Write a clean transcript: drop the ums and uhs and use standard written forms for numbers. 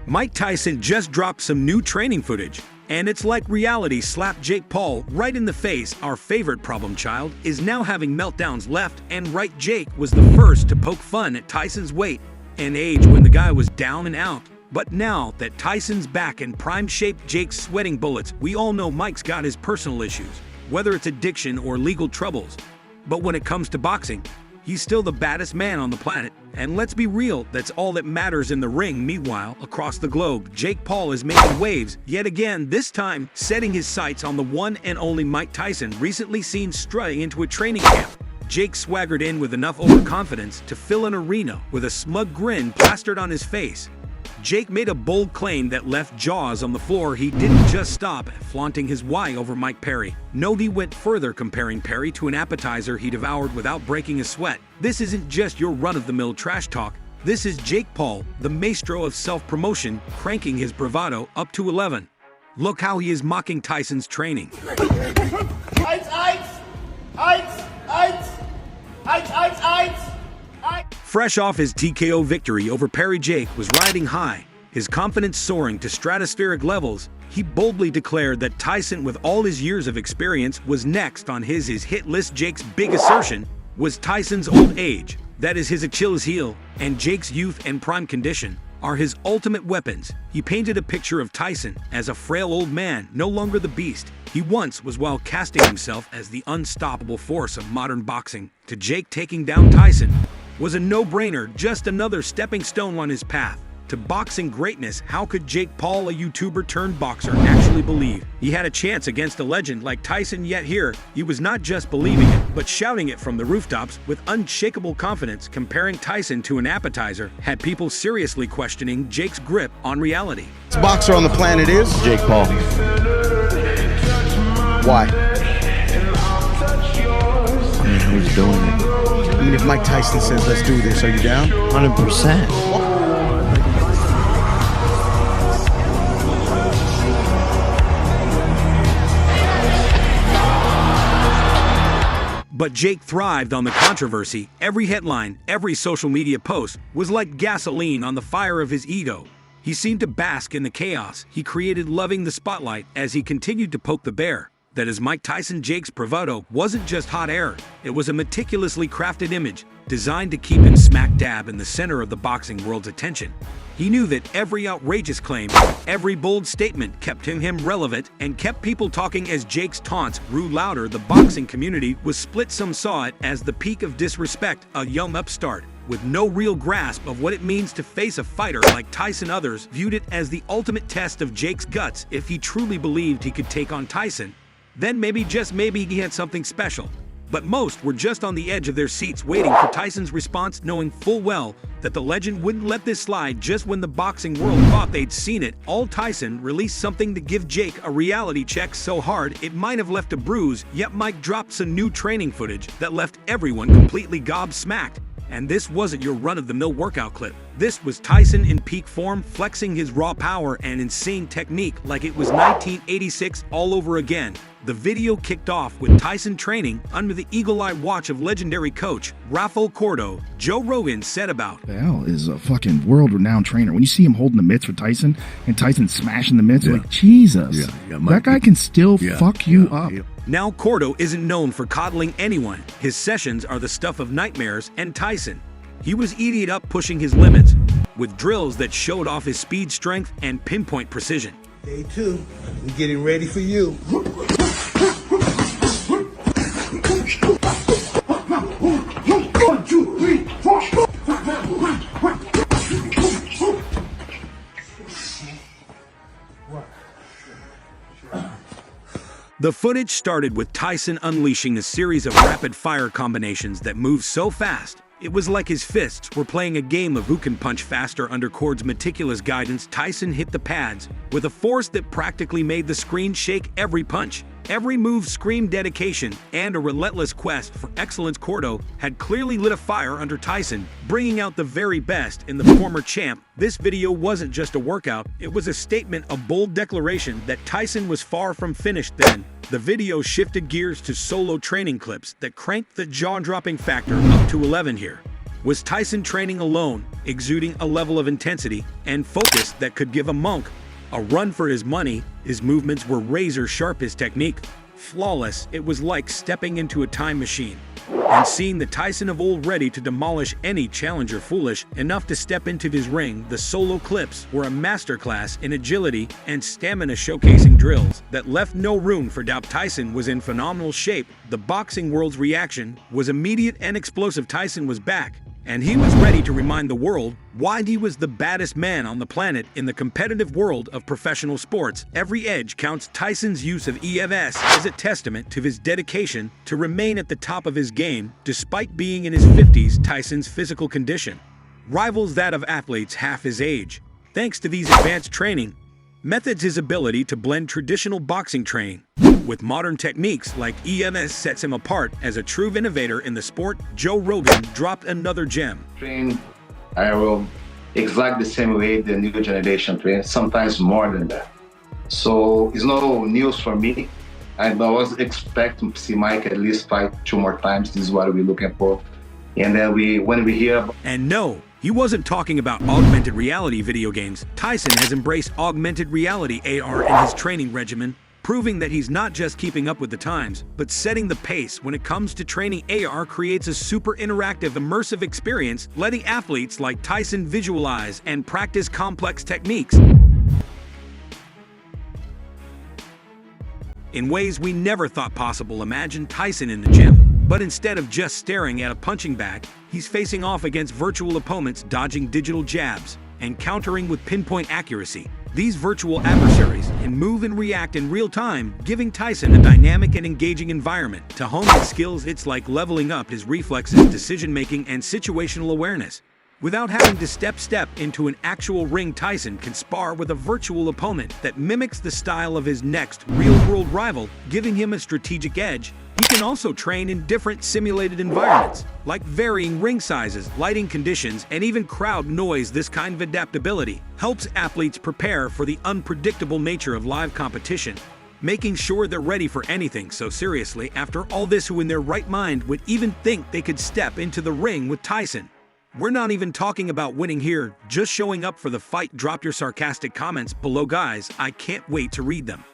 Mike Tyson just dropped some new training footage, and it's like reality slapped Jake Paul right in the face. Our favorite problem child is now having meltdowns left and right. Jake was the first to poke fun at Tyson's weight and age when the guy was down and out. But now that Tyson's back in prime shape, Jake's sweating bullets. We all know Mike's got his personal issues, whether it's addiction or legal troubles. But when it comes to boxing, he's still the baddest man on the planet. And let's be real, that's all that matters in the ring. Meanwhile, across the globe, Jake Paul is making waves yet again, this time setting his sights on the one and only Mike Tyson, recently seen strutting into a training camp. Jake swaggered in with enough overconfidence to fill an arena with a smug grin plastered on his face. Jake made a bold claim that left jaws on the floor. He didn't just stop at flaunting his Y over Mike Perry. No, he went further, comparing Perry to an appetizer he devoured without breaking a sweat. This isn't just your run-of-the-mill trash talk. This is Jake Paul, the maestro of self-promotion, cranking his bravado up to 11. Look how he is mocking Tyson's training. Fresh off his TKO victory over Perry, Jake was riding high, his confidence soaring to stratospheric levels. He boldly declared that Tyson, with all his years of experience, was next on his hit list. Jake's big assertion was Tyson's old age, that is his Achilles heel, and Jake's youth and prime condition are his ultimate weapons. He painted a picture of Tyson as a frail old man, no longer the beast he once was, while casting himself as the unstoppable force of modern boxing. To Jake, taking down Tyson was a no-brainer, just another stepping stone on his path to boxing greatness. How could Jake Paul, a YouTuber turned boxer, actually believe he had a chance against a legend like Tyson? Yet here, he was not just believing it, but shouting it from the rooftops with unshakable confidence. Comparing Tyson to an appetizer had people seriously questioning Jake's grip on reality. This boxer on the planet is Jake Paul. Why? I mean, who's doing it? I mean, if Mike Tyson says, let's do this, are you down? 100%. But Jake thrived on the controversy. Every headline, every social media post was like gasoline on the fire of his ego. He seemed to bask in the chaos he created, loving the spotlight as he continued to poke the bear. That is Mike Tyson. Jake's bravado wasn't just hot air. It was a meticulously crafted image designed to keep him smack dab in the center of the boxing world's attention. He knew that every outrageous claim, every bold statement kept him relevant and kept people talking. As Jake's taunts grew louder, the boxing community was split. Some saw it as the peak of disrespect, a young upstart with no real grasp of what it means to face a fighter like Tyson. Others viewed it as the ultimate test of Jake's guts. If he truly believed he could take on Tyson, then maybe, just maybe, he had something special. But most were just on the edge of their seats waiting for Tyson's response, knowing full well that the legend wouldn't let this slide. Just when the boxing world thought they'd seen it all, Tyson released something to give Jake a reality check so hard it might have left a bruise. Yet Mike dropped some new training footage that left everyone completely gobsmacked. And this wasn't your run-of-the-mill workout clip. This was Tyson in peak form, flexing his raw power and insane technique like it was 1986 all over again. The video kicked off with Tyson training under the eagle-eye watch of legendary coach Rafael Cordo. Joe Rogan said about Al is a fucking world-renowned trainer. When you see him holding the mitts for Tyson and Tyson smashing the mitts, like, Jesus, that guy can still fuck you up. Now, Cordo isn't known for coddling anyone. His sessions are the stuff of nightmares, and Tyson, he was eating it up, pushing his limits with drills that showed off his speed, strength, and pinpoint precision. Day two, we're getting ready for you. The footage started with Tyson unleashing a series of rapid-fire combinations that moved so fast, it was like his fists were playing a game of who can punch faster. Under Cord's meticulous guidance, Tyson hit the pads with a force that practically made the screen shake. Every punch Every move screamed dedication and a relentless quest for excellence. Cordo had clearly lit a fire under Tyson, bringing out the very best in the former champ. This video wasn't just a workout, it was a statement, a bold declaration that Tyson was far from finished. Then, the video shifted gears to solo training clips that cranked the jaw-dropping factor up to 11 here. Was Tyson training alone, exuding a level of intensity and focus that could give a monk a run for his money? His movements were razor-sharp, his technique flawless. It was like stepping into a time machine and seeing the Tyson of old, ready to demolish any challenger foolish enough to step into his ring. The solo clips were a masterclass in agility and stamina, showcasing drills that left no room for doubt. Tyson was in phenomenal shape. The boxing world's reaction was immediate and explosive. Tyson was back, and he was ready to remind the world why he was the baddest man on the planet. In the competitive world of professional sports, every edge counts. Tyson's use of EFS is a testament to his dedication to remain at the top of his game. Despite being in his 50s, Tyson's physical condition rivals that of athletes half his age. Thanks to these advanced training methods, his ability to blend traditional boxing training with modern techniques like EMS sets him apart as a true innovator in the sport. Joe Rogan dropped another gem. Train, I will exactly the same way the new generation trains, sometimes more than that. So it's no news for me. I was expecting to see Mike at least fight 2 more times. This is what we're looking for. And then when we hear... And no, he wasn't talking about augmented reality video games. Tyson has embraced augmented reality AR in his training regimen, proving that he's not just keeping up with the times, but setting the pace. When it comes to training, AR creates a super interactive, immersive experience, letting athletes like Tyson visualize and practice complex techniques in ways we never thought possible. Imagine Tyson in the gym, but instead of just staring at a punching bag, he's facing off against virtual opponents, dodging digital jabs and countering with pinpoint accuracy. These virtual adversaries can move and react in real time, giving Tyson a dynamic and engaging environment to hone his skills. It's like leveling up his reflexes, decision-making, and situational awareness. Without having to step into an actual ring, Tyson can spar with a virtual opponent that mimics the style of his next real-world rival, giving him a strategic edge. He can also train in different simulated environments, like varying ring sizes, lighting conditions, and even crowd noise. This kind of adaptability helps athletes prepare for the unpredictable nature of live competition, making sure they're ready for anything. So seriously, after all this, who in their right mind would even think they could step into the ring with Tyson? We're not even talking about winning here, just showing up for the fight. Drop your sarcastic comments below, guys. I can't wait to read them.